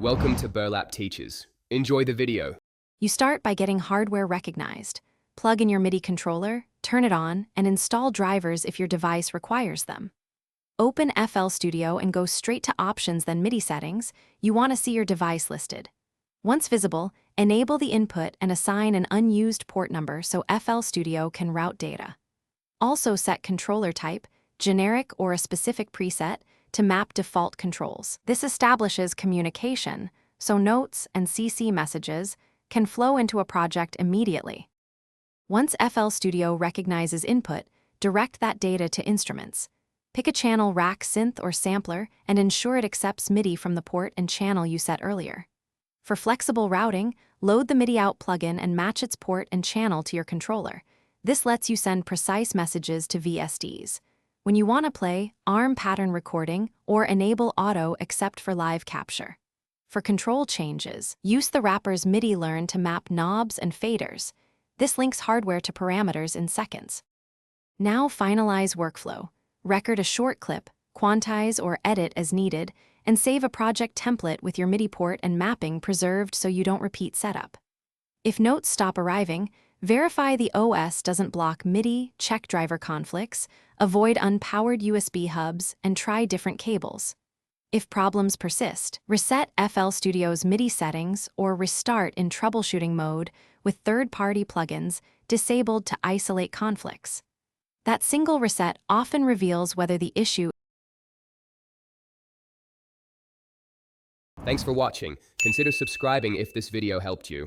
Welcome to Burlap Teachers. Enjoy the video. You start by getting hardware recognized. Plug in your MIDI controller, turn it on, and install drivers if your device requires them. Open FL Studio and go straight to Options, then MIDI Settings. You want to see your device listed. Once visible, enable the input and assign an unused port number so FL Studio can route data. Also set controller type, generic or a specific preset, to map default controls. This establishes communication, so notes and CC messages can flow into a project immediately. Once FL Studio recognizes input, direct that data to instruments. Pick a channel rack synth or sampler and ensure it accepts MIDI from the port and channel you set earlier. For flexible routing, load the MIDI out plugin and match its port and channel to your controller. This lets you send precise messages to VSDs. When you want to play ARM pattern recording or enable auto except for live capture. For control changes, use the wrapper's MIDI learn to map knobs and faders. This links hardware to parameters in seconds. Now finalize workflow. Record a short clip, quantize or edit as needed, and save a project template with your MIDI port and mapping preserved so you don't repeat setup. If notes stop arriving, verify the OS doesn't block MIDI, check driver conflicts, avoid unpowered USB hubs, and try different cables. If problems persist, reset FL Studio's MIDI settings or restart in troubleshooting mode with third-party plugins disabled to isolate conflicts. That single reset often reveals whether the issue. Thanks for watching. Consider subscribing if this video helped you.